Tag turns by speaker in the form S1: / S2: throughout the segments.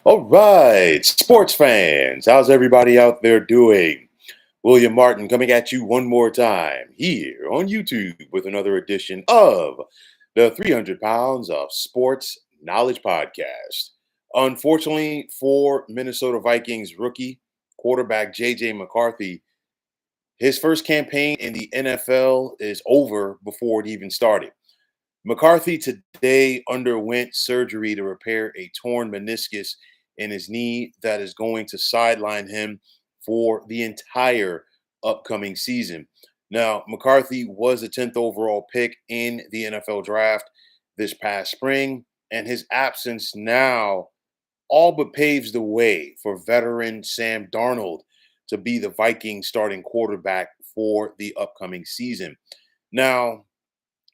S1: All right, sports fans, how's everybody out there doing? William Martin coming at you one more time here on YouTube with another edition of the 300 Pounds of Sports Knowledge Podcast. Unfortunately for Minnesota Vikings rookie quarterback J.J. McCarthy, his first campaign in the NFL is over before it even started. McCarthy today underwent surgery to repair a torn meniscus in his knee that is going to sideline him for the entire upcoming season. Now, McCarthy was a 10th overall pick in the NFL draft this past spring, and his absence now all but paves the way for veteran Sam Darnold to be the Vikings starting quarterback for the upcoming season. Now,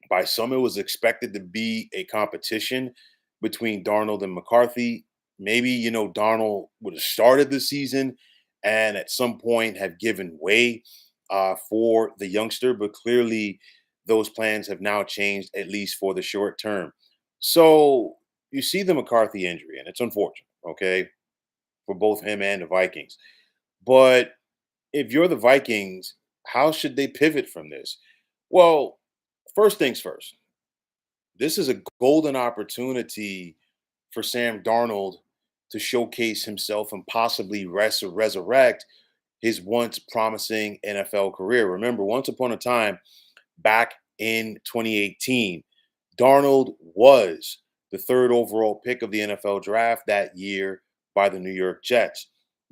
S1: by some, it was expected to be a competition between Darnold and McCarthy. Maybe, Darnold would have started the season and at some point have given way for the youngster, but clearly those plans have now changed, at least for the short term. So you see the McCarthy injury, and it's unfortunate, okay, for both him and the Vikings. But if you're the Vikings, how should they pivot from this? Well, first things first, this is a golden opportunity for Sam Darnold to showcase himself and possibly resurrect his once promising NFL career. Remember, once upon a time, back in 2018, Darnold was the third overall pick of the NFL draft that year by the New York Jets.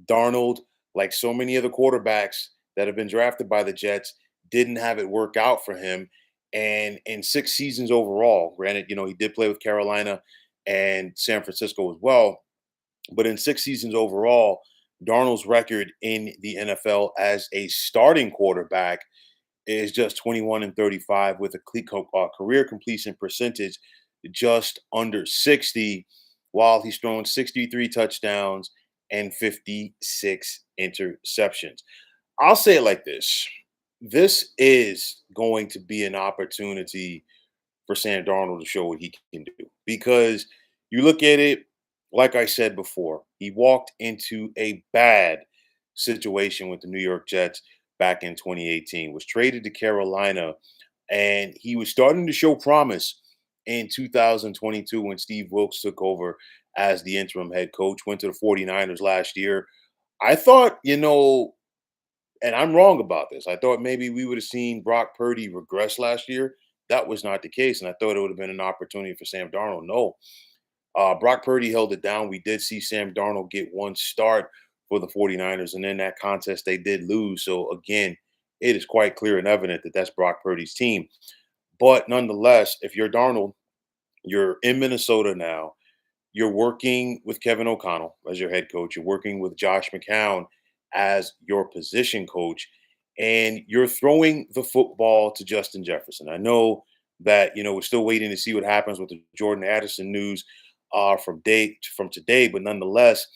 S1: Darnold, like so many other quarterbacks that have been drafted by the Jets, didn't have it work out for him. And in 6 seasons overall, granted, he did play with Carolina and San Francisco as well, but in 6 seasons overall, Darnold's record in the NFL as a starting quarterback is just 21 and 35 with a career completion percentage just under 60, while he's thrown 63 touchdowns and 56 interceptions. I'll say it like this. This is going to be an opportunity for Sam Darnold to show what he can do. Because you look at it, like I said before, he walked into a bad situation with the New York Jets back in 2018, was traded to Carolina, and he was starting to show promise in 2022 when Steve Wilkes took over as the interim head coach, went to the 49ers last year. I thought, and I'm wrong about this. I thought maybe we would have seen Brock Purdy regress last year. That was not the case, and I thought it would have been an opportunity for Sam Darnold. No, Brock Purdy held it down. We did see Sam Darnold get one start for the 49ers, and in that contest, they did lose. So, again, it is quite clear and evident that that's Brock Purdy's team. But nonetheless, if you're Darnold, you're in Minnesota now. You're working with Kevin O'Connell as your head coach. You're working with Josh McCown as your position coach, and you're throwing the football to Justin Jefferson. I know that we're still waiting to see what happens with the Jordan Addison news from today, but nonetheless,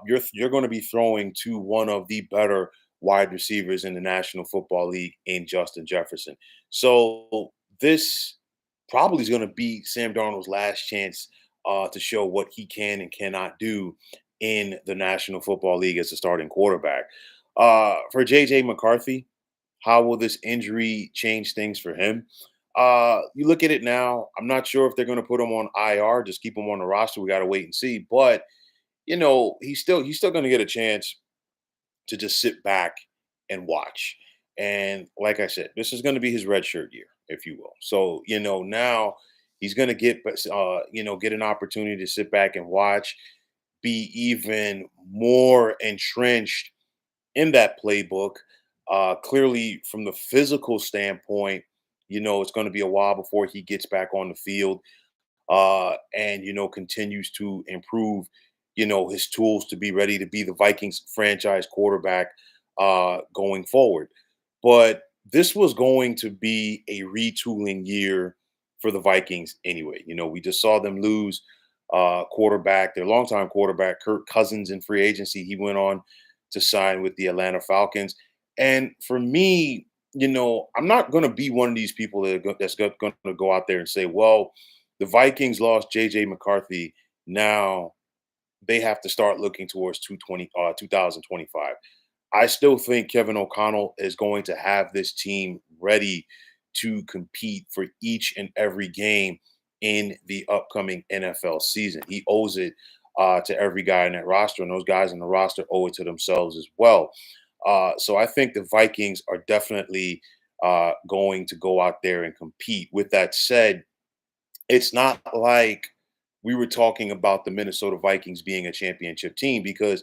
S1: you're going to be throwing to one of the better wide receivers in the National Football League in Justin Jefferson. So this probably is going to be Sam Darnold's last chance to show what he can and cannot do in the National Football League as a starting quarterback. For J.J. McCarthy, how will this injury change things for him? You look at it now, I'm not sure if they're going to put him on IR, just keep him on the roster. We got to wait and see. But, he's still going to get a chance to just sit back and watch. And like I said, this is going to be his redshirt year, if you will. So, now he's going to get an opportunity to sit back and watch, be even more entrenched in that playbook. Clearly, from the physical standpoint, it's going to be a while before he gets back on the field and, continues to improve, his tools to be ready to be the Vikings franchise quarterback going forward. But this was going to be a retooling year for the Vikings anyway. We just saw them lose their longtime quarterback, Kirk Cousins, in free agency. He went on to sign with the Atlanta Falcons. And for me, I'm not going to be one of these people that's going to go out there and say, well, the Vikings lost J.J. McCarthy. Now they have to start looking towards 2025. I still think Kevin O'Connell is going to have this team ready to compete for each and every game in the upcoming NFL season. He owes it to every guy in that roster, and those guys in the roster owe it to themselves as well. So I think the Vikings are definitely going to go out there and compete. With that said, it's not like we were talking about the Minnesota Vikings being a championship team, because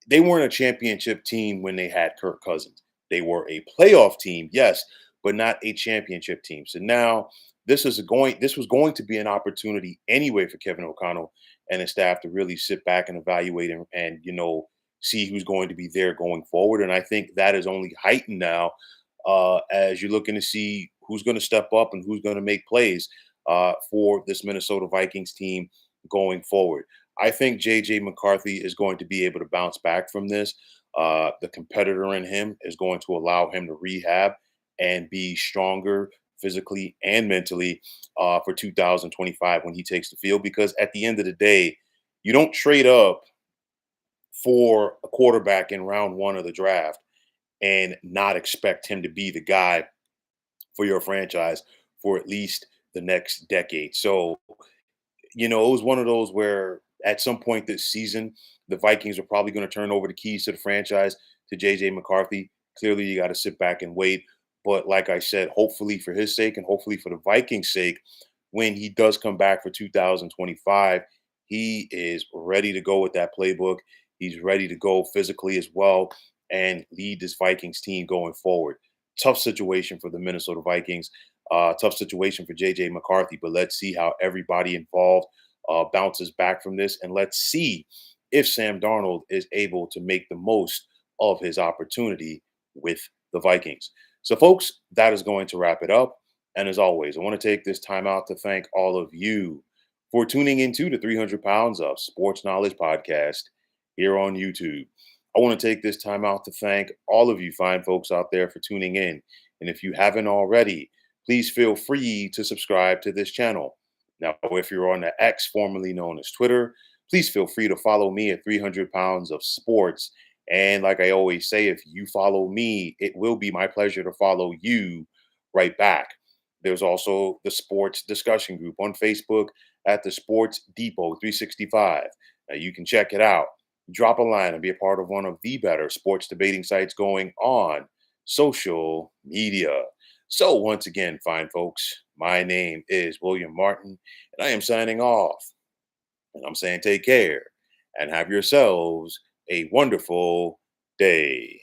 S1: they weren't a championship team when they had Kirk Cousins. They were a playoff team, yes, but not a championship team. So now this was going to be an opportunity anyway for Kevin O'Connell and his staff to really sit back and evaluate and see who's going to be there going forward. And I think that is only heightened now as you're looking to see who's going to step up and who's going to make plays for this Minnesota Vikings team going forward. I think JJ McCarthy is going to be able to bounce back from this. The competitor in him is going to allow him to rehab and be stronger physically and mentally for 2025 when he takes the field. Because at the end of the day, you don't trade up for a quarterback in round one of the draft and not expect him to be the guy for your franchise for at least the next decade. So it was one of those where at some point this season, the Vikings are probably going to turn over the keys to the franchise to JJ McCarthy. Clearly, you got to sit back and wait. But like I said, hopefully for his sake and hopefully for the Vikings' sake, when he does come back for 2025, he is ready to go with that playbook. He's ready to go physically as well and lead this Vikings team going forward. Tough situation for the Minnesota Vikings. Tough situation for JJ McCarthy, but let's see how everybody involved bounces back from this. And let's see if Sam Darnold is able to make the most of his opportunity with the Vikings. So, folks, that is going to wrap it up. And as always, I want to take this time out to thank all of you for tuning into the 300 Pounds of Sports Knowledge podcast here on YouTube. I want to take this time out to thank all of you fine folks out there for tuning in. And if you haven't already, please feel free to subscribe to this channel. Now, if you're on the X, formerly known as Twitter, please feel free to follow me at 300 Pounds of Sports. And like I always say, if you follow me, it will be my pleasure to follow you right back. There's also the sports discussion group on Facebook at the Sports Depot 365. Now, you can check it out. Drop a line and be a part of one of the better sports debating sites going on social media. So once again, fine folks, my name is William Martin, and I am signing off. And I'm saying take care and have yourselves a wonderful day.